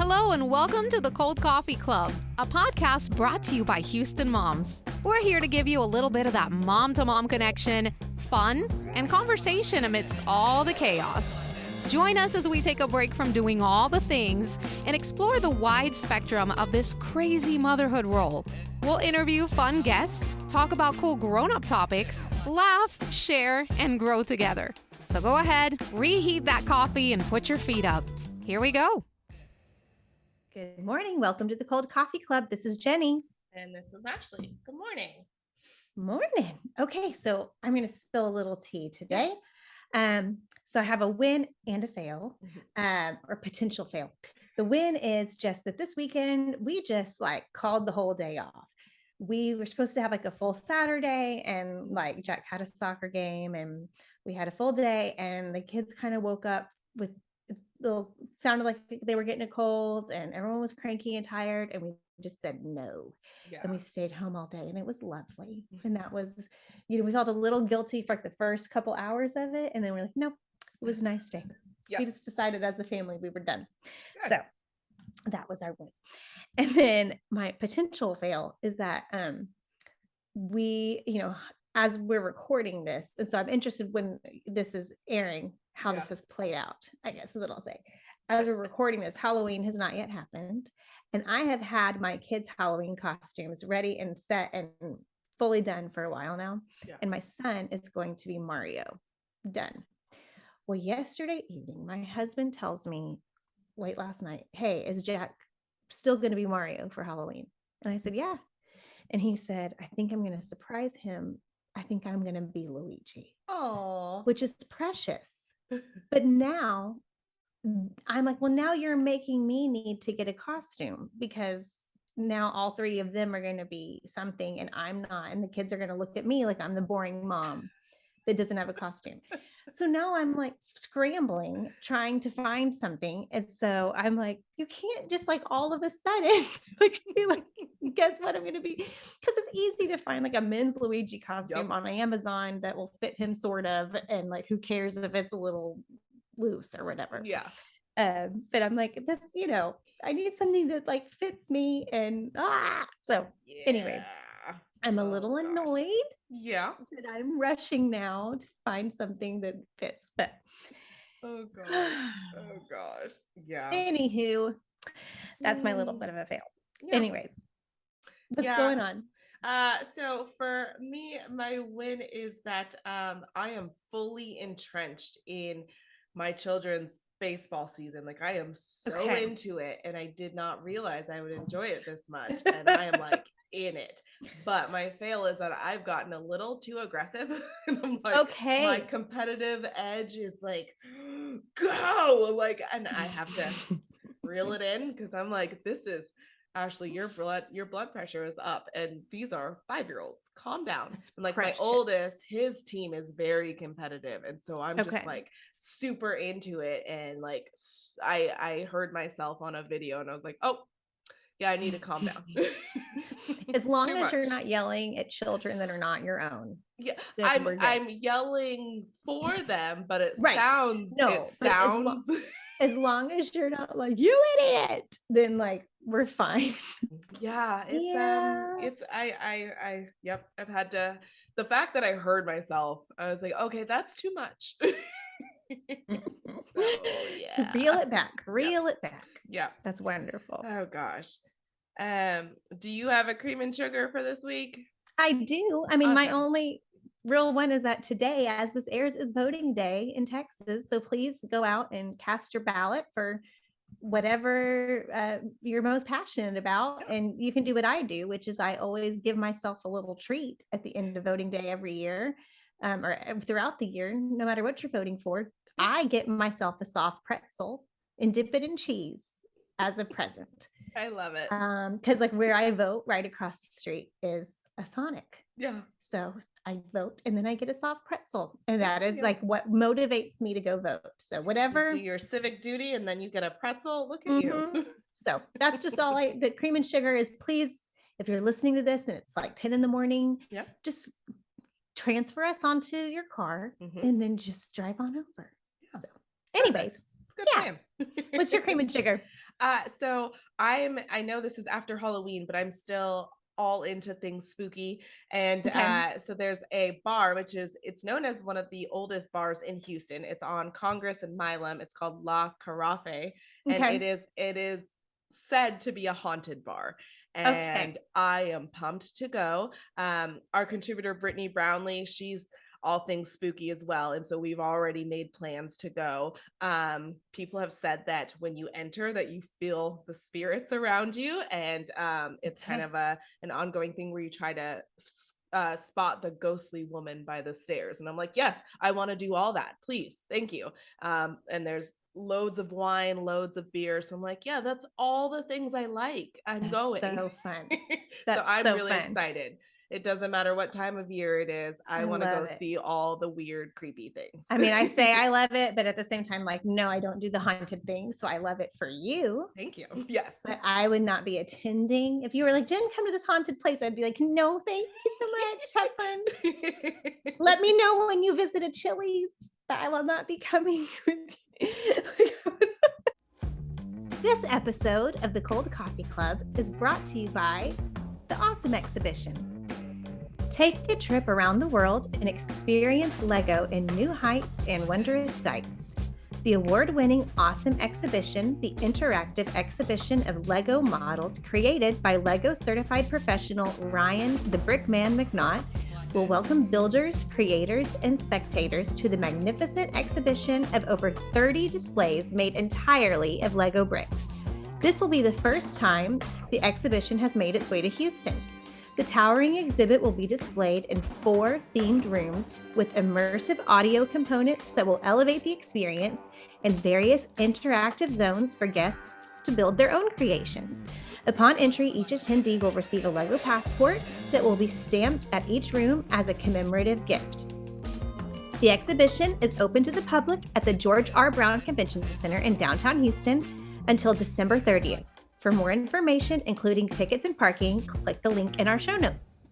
Hello and welcome to the Cold Coffee Club, a podcast brought to you by Houston Moms. We're here to give you a little bit of that mom-to-mom connection, fun, and conversation amidst all the chaos. Join us as we take a break from doing all the things and explore the wide spectrum of this crazy motherhood role. We'll interview fun guests, talk about cool grown-up topics, laugh, share, and grow together. So go ahead, reheat that coffee, and put your feet up. Here we go. Good morning. Welcome to the Cold Coffee Club. This is Jenny. And this is Ashley. Good morning. Morning. Okay, so I'm going to spill a little tea today. Yes. So I have a win and a fail, or potential fail. The win is just that this weekend, we just called the whole day off. We were supposed to have a full Saturday, and Jack had a soccer game and we had a full day, and the kids kind of woke up with sounded like they were getting a cold and everyone was cranky and tired, and we just said no. And we stayed home all day, and it was lovely. And that was, we felt a little guilty for the first couple hours of it, and then we're like, nope, it was a nice day. We just decided as a family we were done. Good. So that was our win. And then my potential fail is that we, as we're recording this, and so I'm interested when this is airing, how this has played out, I guess is what I'll say. As we're recording this, Halloween has not yet happened. And I have had my kids' Halloween costumes ready and set and fully done for a while now. Yeah. And my son is going to be Mario. Done. Well, yesterday evening, my husband tells me late last night, hey, is Jack still going to be Mario for Halloween? And I said, yeah. And he said, I think I'm going to surprise him. I think I'm going to be Luigi. Oh, which is precious. But now I'm like, well, now you're making me need to get a costume, because now all three of them are going to be something and I'm not. And the kids are going to look at me like I'm the boring mom that doesn't have a costume. So now I'm scrambling, trying to find something. And so I'm like, you can't just all of a sudden, guess what I'm going to be? Because it's easy to find a men's Luigi costume on Amazon that will fit him sort of. And who cares if it's a little loose or whatever. Yeah. But I'm like, this, I need something that fits me. And so anyway, I'm a little annoyed. Yeah. That I'm rushing now to find something that fits. But oh gosh. Yeah. Anywho, that's my little bit of a fail. Yeah. Anyways, what's going on? So for me, my win is that I am fully entrenched in my children's baseball season. I am so into it, and I did not realize I would enjoy it this much, and I am in it. But my fail is that I've gotten a little too aggressive. I'm my competitive edge is go, and I have to reel it in, because I'm this is Ashley, your blood pressure is up, and these are 5-year-olds. Calm down. And my oldest, his team is very competitive, and so I'm just super into it. And I heard myself on a video, and I was like, oh yeah, I need to calm down. As long as you're not yelling at children that are not your own. Yeah, I'm yelling for them, but it sounds. As long as you're not you idiot, then we're fine. Yeah, I've had to, the fact that I heard myself, I was okay, that's too much. So yeah. Reel it back. Yeah. That's wonderful. Oh gosh. Do you have a cream and sugar for this week? I do. I mean, awesome. My only real one is that today, as this airs, is voting day in Texas. So please go out and cast your ballot for whatever you're most passionate about. And you can do what I do, which is I always give myself a little treat at the end of voting day every year, or throughout the year, no matter what you're voting for. I get myself a soft pretzel and dip it in cheese as a present. I love it. Because where I vote right across the street is a Sonic. Yeah. So I vote, and then I get a soft pretzel, and that is what motivates me to go vote. So whatever. You do your civic duty, and then you get a pretzel. Look at you. So that's just all the cream and sugar is. Please, if you're listening to this and it's 10 in the morning, just transfer us onto your car and then just drive on over. Yeah. So anyways, it's good time. What's your cream and sugar? So I know this is after Halloween, but I'm still all into things spooky. And Okay. so there's a bar, it's known as one of the oldest bars in Houston. It's on Congress and Milam. It's called La Carafe, and Okay. it is said to be a haunted bar. Okay. And I am pumped to go. Our contributor Brittany Brownlee, she's all things spooky as well, and so we've already made plans to go. People have said that when you enter that you feel the spirits around you, and it's kind Okay. of an ongoing thing where you try to spot the ghostly woman by the stairs. And I'm like, yes, I want to do all that, please, thank you. And there's loads of wine, loads of beer, so I'm like, yeah, that's all the things I like, I'm That's going. so fun. So That's I'm so really fun. excited. It doesn't matter what time of year it is. I I want to love go it. see all the weird, creepy things. I mean, I say I love it, but at the same time, like, no, I don't do the haunted thing. So I love it for you. Thank you. Yes. But I would not be attending. If you were like, Jen, come to this haunted place, I'd be like, no, thank you so much. Have fun. Let me know when you visit a Chili's, but I will not be coming with you. This episode of the Cold Coffee Club is brought to you by the Awesome Exhibition. Take a trip around the world and experience LEGO in new heights and wondrous sights. The award-winning Awesome Exhibition, the interactive exhibition of LEGO models created by LEGO certified professional Ryan the Brickman McNaught, will welcome builders, creators, and spectators to the magnificent exhibition of over 30 displays made entirely of LEGO bricks. This will be the first time the exhibition has made its way to Houston. The towering exhibit will be displayed in 4 themed rooms with immersive audio components that will elevate the experience and various interactive zones for guests to build their own creations. Upon entry, each attendee will receive a LEGO passport that will be stamped at each room as a commemorative gift. The exhibition is open to the public at the George R. Brown Convention Center in downtown Houston until December 30th. For more information, including tickets and parking, click the link in our show notes.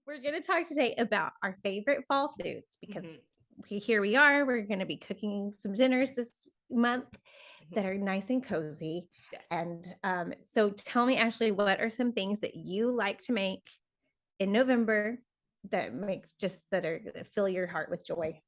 We're going to talk today about our favorite fall foods because here we are. We're going to be cooking some dinners this month that are nice and cozy. Yes. And so tell me, Ashley, what are some things that you like to make in November that fill your heart with joy?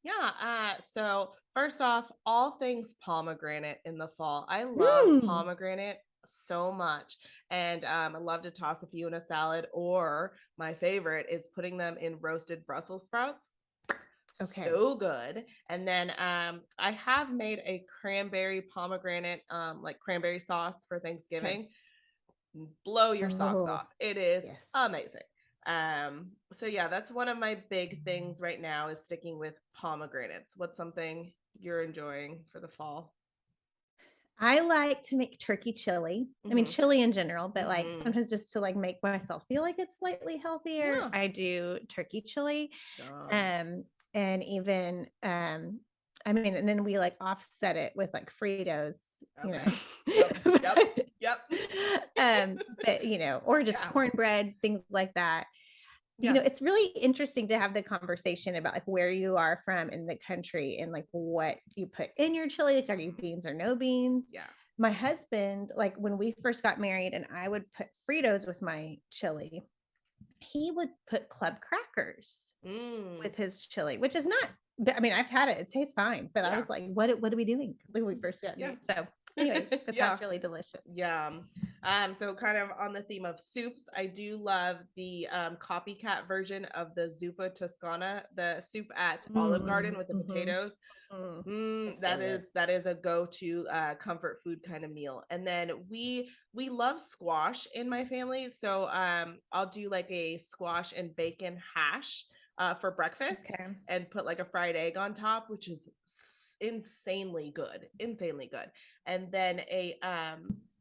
Yeah. So first off, all things pomegranate in the fall. I love pomegranate so much. And I love to toss a few in a salad, or my favorite is putting them in roasted Brussels sprouts. Okay. So good. And then I have made a cranberry pomegranate like cranberry sauce for Thanksgiving. Blow your socks off. It is amazing. So yeah, that's one of my big things right now is sticking with pomegranates. What's something you're enjoying for the fall? I like to make turkey chili. I mean, chili in general, but like sometimes just to like make myself feel like it's slightly healthier, I do turkey chili. And even I mean, and then we like offset it with like Fritos, you know. Yep. But you know, or just cornbread, things like that. You know, it's really interesting to have the conversation about like where you are from in the country and like what you put in your chili. Like, are you beans or no beans? Yeah. My husband, like when we first got married and I would put Fritos with my chili, he would put club crackers with his chili, which is not, but I mean, I've had it. It tastes fine, but I was like, what are we doing when we first got married? So anyways, but that's really delicious. Yeah. So kind of on the theme of soups, I do love the copycat version of the Zuppa Toscana, the soup at Olive Garden with the potatoes. That is a go-to comfort food kind of meal. And then we love squash in my family, so I'll do like a squash and bacon hash for breakfast and put like a fried egg on top, which is insanely good. And then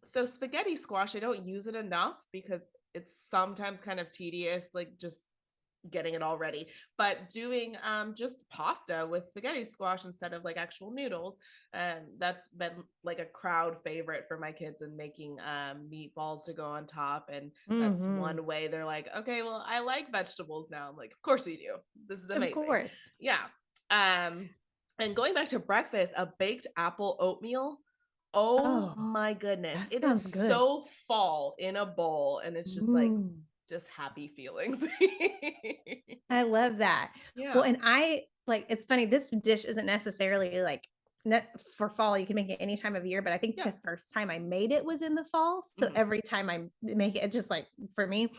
so spaghetti squash, I don't use it enough because it's sometimes kind of tedious, like just getting it all ready, but doing just pasta with spaghetti squash instead of like actual noodles, that's been like a crowd favorite for my kids, and making meatballs to go on top. And that's one way they're like, okay, well, I like vegetables now. I'm like, of course you do, this is amazing. Of course. Yeah. And going back to breakfast, a baked apple oatmeal, Oh Oh, my goodness. that It sounds is good. so fall in a bowl, and it's just like Mm. just happy feelings. I love that. Well, Yeah. and I like it's funny, this dish isn't necessarily like not for fall. You can make it any time of year, but I think Yeah. the first time I made it was in the fall. So Mhm. every time I make it, it's just like for me.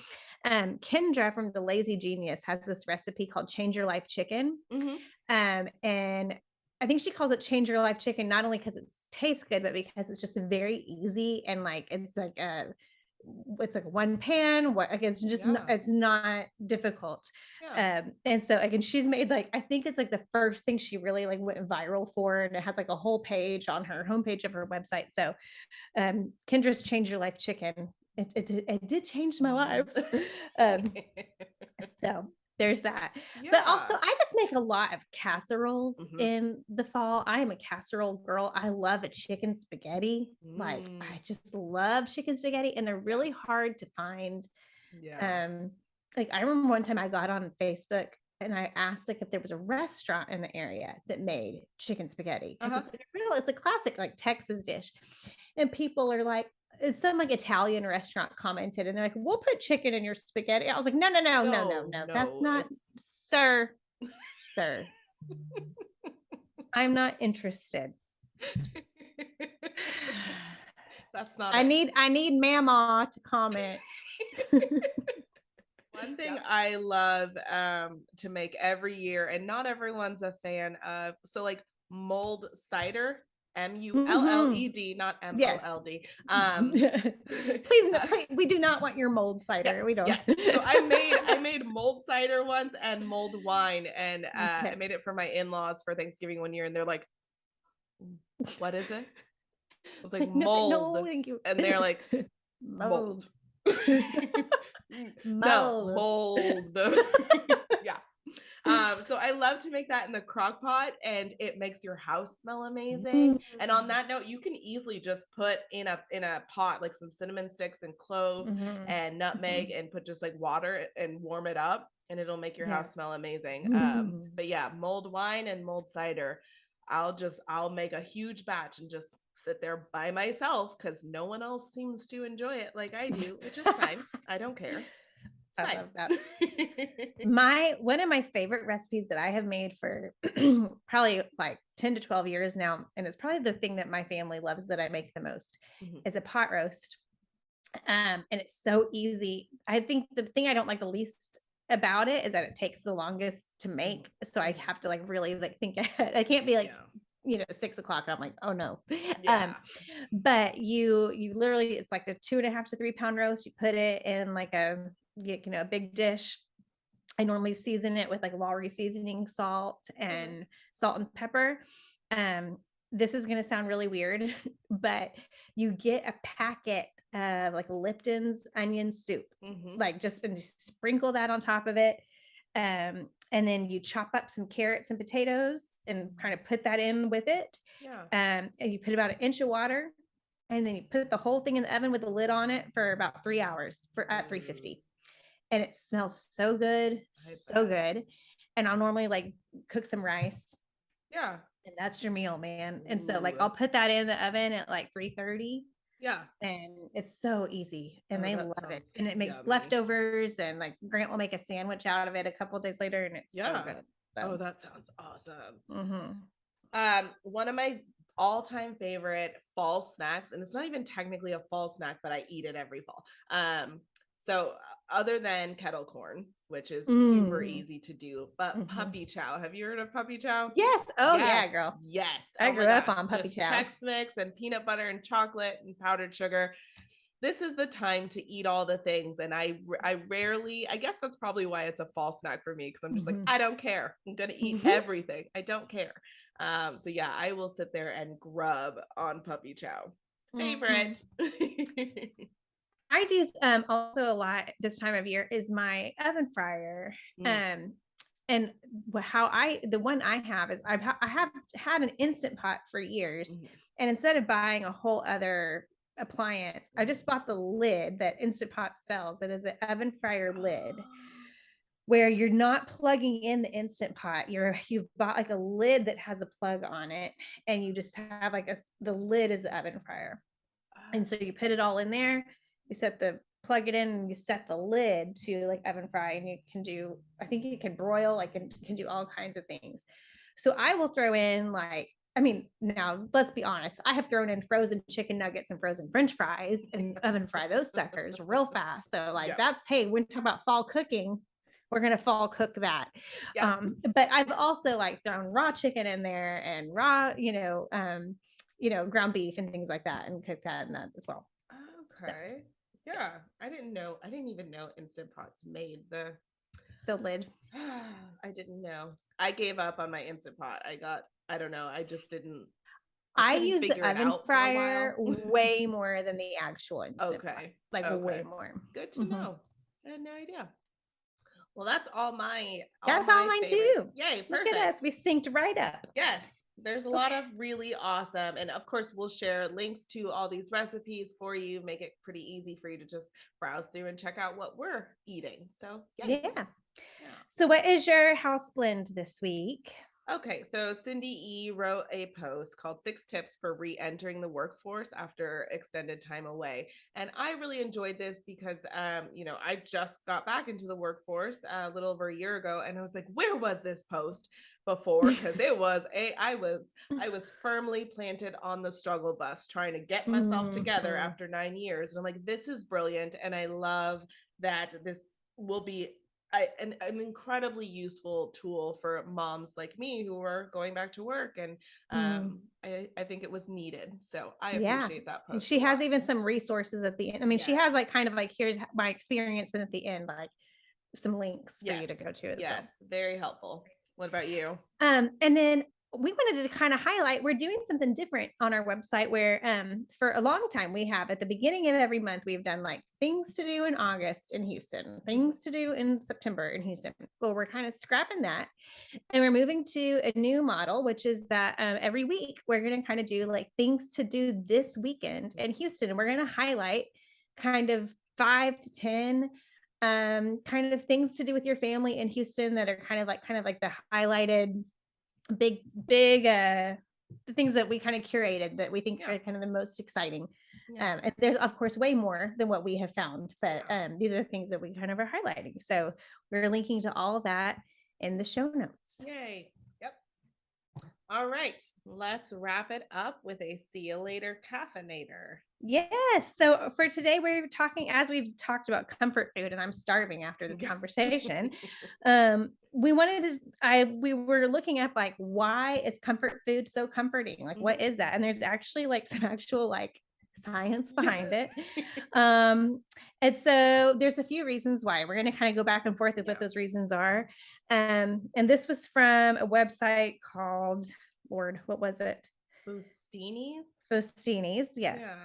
Kendra from the Lazy Genius has this recipe called Change Your Life Chicken. Mhm. And I think she calls it Change Your Life Chicken, not only because it tastes good, but because it's just very easy and like it's like one pan. What like it's just Yeah. it's not difficult. Yeah. And so again, she's made like I think it's like the first thing she really like went viral for, and it has like a whole page on her homepage of her website. So Kendra's Change Your Life Chicken. It did change my life. um, so there's that. But also, Yeah. I just make a lot of casseroles Mhm. in the fall. I am a casserole girl. I love a chicken spaghetti. Like, Mm. I just love chicken spaghetti, and they're Yeah. really hard to find. Yeah. Um, like I remember one time I got on Facebook and I asked like if there was a restaurant in the area that made chicken spaghetti because Uh-huh. it's like it's a classic like Texas dish, and people are like, it's some like Italian restaurant commented and they're like, we'll put chicken in your spaghetti. I was like, no, no, no, no, no, No, no, that's no, not, it's sir, sir, I'm not interested. that's not I it. need mama to comment. One thing Yep. I love to make every year, and not everyone's a fan of, so like mulled cider, Mhm. Mulled, not Yes. MOLD. Please, no, please, we do not want your mold Yeah, cider. We don't. yes. So I made mulled cider once and mulled wine, and I Okay. made it for my in-laws for Thanksgiving one year, and they're like, "What is it?" I was like, Like, no, no, "Mold," thank you. and they're like, Mold. "Mold." No, Mold. mold. Yeah. So I love to make that in the crock pot, and it makes your house smell amazing. And on Mm. that note, you can easily just put in a pot like some cinnamon sticks and clove Mhm. and nutmeg, Mhm. and put just like water and warm it up, and it'll make your Yeah. house smell amazing. Mm. But yeah, mulled wine and mulled cider. I'll make a huge batch and just sit there by myself because no one else seems to enjoy it like I do, which is fine. I don't care. It's I fine. love that. One of my favorite recipes that I have made for probably like 10 to 12 years now, and it's probably the thing that my family loves that I make the most, Mhm. is a pot roast. And it's so easy. I think the thing I don't like the least about it is that it takes the longest to make. So I have to like really like think ahead. I can't be like, Yeah. 6 o'clock and I'm like, oh no. Yeah. But you literally, it's like a 2.5 to 3 pound roast. You put it in like a big dish. I normally season it with like Lowery seasoning salt and pepper. Um, this is going to sound really weird, but you get a packet of like Lipton's onion soup, Mm-hmm. like and just sprinkle that on top of it. And then you chop up some carrots and potatoes and kind of put that in with it. Yeah. And you put about an inch of water, and then you put the whole thing in the oven with the lid on it for about 3 hours at 350, and it smells so good, so good. And I'll normally like cook some rice, Yeah. and that's your meal, man. And so like Ooh. I'll put that in the oven at like 330, Yeah. and it's so easy, and Oh, they that love it. sounds And it makes yummy. leftovers, and like Grant will make a sandwich out of it a couple of days later, and it's so Yeah. good. Oh, So, that sounds awesome. One of my all-time favorite fall snacks, and it's not even technically a fall snack, but I eat it every fall. So other than kettle corn, which is super easy to do, but puppy chow. Have you heard of puppy chow? Yes. Oh yeah, Yes. girl. Yes. I Oh my grew up gosh. on puppy Just chow. Chex Mix and peanut butter and chocolate and powdered sugar. This is the time to eat all the things, and I rarely, I guess that's probably why it's a fall snack for me, because I'm just like, I don't care, I'm gonna eat everything, I don't care. So yeah, I will sit there and grub on puppy chow. Favorite. I do also a lot this time of year is my oven fryer. And the one I have is I have had an Instant Pot for years, and instead of buying a whole other appliance, I just bought the lid that Instant Pot sells. It is an oven fryer lid. where you're not plugging in the Instant Pot. You've bought like a lid that has a plug on it, and you just have like the lid is the oven fryer. And so you put it all in there, you plug it in, and you set the lid to like oven fry, and you can do, I think you can broil, like you can do all kinds of things. So I will throw in like, I mean, now let's be honest, I have thrown in frozen chicken nuggets and frozen French fries and oven fry those suckers real fast. So like that's, hey, when we talk about fall cooking, we're going to fall cook that. But I've also like thrown raw chicken in there and raw, ground beef and things like that, and cook that in that as well. Okay. So, yeah. I didn't even know Instant Pots made the lid. I didn't know. I gave up on my Instant Pot. I don't know. I just didn't. I use the oven fryer way more than the actual Instant Pot. Like way more. Good to know. I had no idea. Well, that's all mine favorites. Too. Yay, perfect. Look at us. We synced right up. Yes. There's a lot of really awesome. And of course, we'll share links to all these recipes for you, make it pretty easy for you to just browse through and check out what we're eating. So, yeah. So what is your house blend this week? Okay, so Cindy E wrote a post called 6 Tips for Re-Entering the Workforce After Extended Time Away. And I really enjoyed this because, I just got back into the workforce a little over a year ago. And I was like, where was this post before? Because I was firmly planted on the struggle bus trying to get myself together after 9 years. And I'm like, this is brilliant. And I love that this will be an incredibly useful tool for moms like me who are going back to work, and I think it was needed, so I appreciate that post. And she has even some resources at the end. I mean, she has like kind of like, here's my experience, but at the end, like some links for you to go to as well. Very helpful. What about you? And then we wanted to kind of highlight, we're doing something different on our website where for a long time we have, at the beginning of every month, we've done like things to do in August in Houston, things to do in September in Houston. Well, we're kind of scrapping that, and we're moving to a new model, which is that every week we're going to kind of do like things to do this weekend in Houston. And we're going to highlight kind of 5 to 10 kind of things to do with your family in Houston that are kind of like the highlighted big the things that we kind of curated that we think are kind of the most exciting. And there's of course way more than what we have found, but these are the things that we kind of are highlighting. So we're linking to all that in the show notes. Yay. Yep. All right, let's wrap it up with a see you later caffeinator. Yes. So for today, we're talking, as we've talked about comfort food, and I'm starving after this conversation. We were looking at like, why is comfort food so comforting? Like, what is that? And there's actually like some actual like science behind it. And so there's a few reasons why. We're going to kind of go back and forth with what those reasons are. And this was from a website called, Lord, what was it? Bustini's, yes.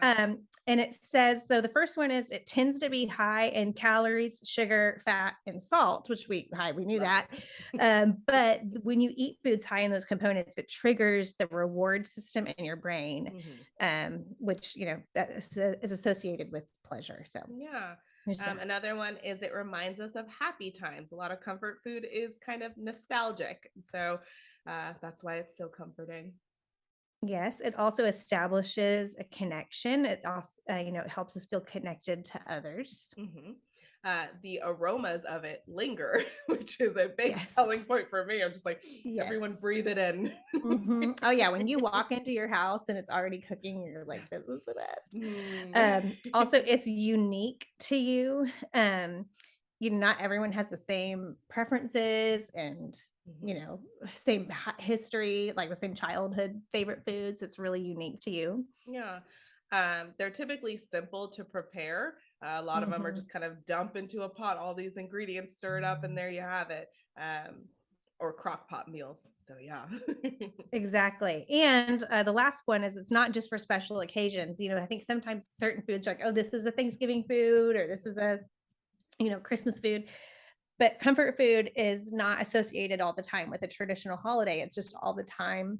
And it says, though, the first one is it tends to be high in calories, sugar, fat, and salt, which we knew that. But when you eat foods high in those components, it triggers the reward system in your brain, which, that is associated with pleasure. So, another one is it reminds us of happy times. A lot of comfort food is kind of nostalgic. So that's why it's so comforting. Yes, it also establishes a connection. It also, it helps us feel connected to others. The aromas of it linger, which is a big selling point for me. I'm just like, everyone breathe it in. Oh yeah, when you walk into your house and it's already cooking, you're like, this is the best. Also, it's unique to you. Not everyone has the same preferences and same history, like the same childhood favorite foods. It's really unique to you. They're typically simple to prepare. A lot of them are just kind of dump into a pot all these ingredients, stir it up, and there you have it. Or crock pot meals. So exactly. And the last one is, it's not just for special occasions. I think sometimes certain foods are like, oh, this is a Thanksgiving food, or this is a Christmas food. But comfort food is not associated all the time with a traditional holiday. It's just all the time.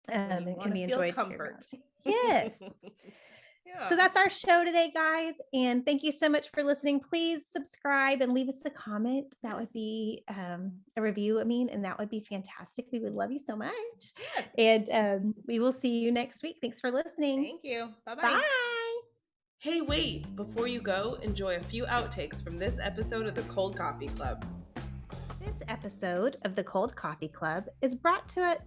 It can be enjoyed. Comfort. Yes. So that's our show today, guys. And thank you so much for listening. Please subscribe and leave us a comment. That would be a review, and that would be fantastic. We would love you so much. Yes. And we will see you next week. Thanks for listening. Thank you. Bye-bye. Bye. Hey, wait, before you go, enjoy a few outtakes from this episode of the Cold Coffee Club. This episode of the Cold Coffee Club is brought to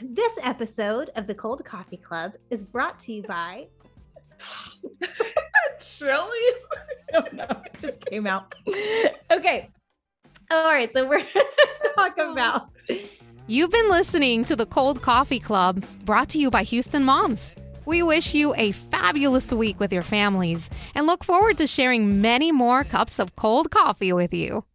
This episode of the Cold Coffee Club is brought to you by Chili's. I don't know. It just came out. Okay. All right. So we're going to talk about. You've been listening to the Cold Coffee Club, brought to you by Houston Moms. We wish you a fabulous week with your families and look forward to sharing many more cups of cold coffee with you.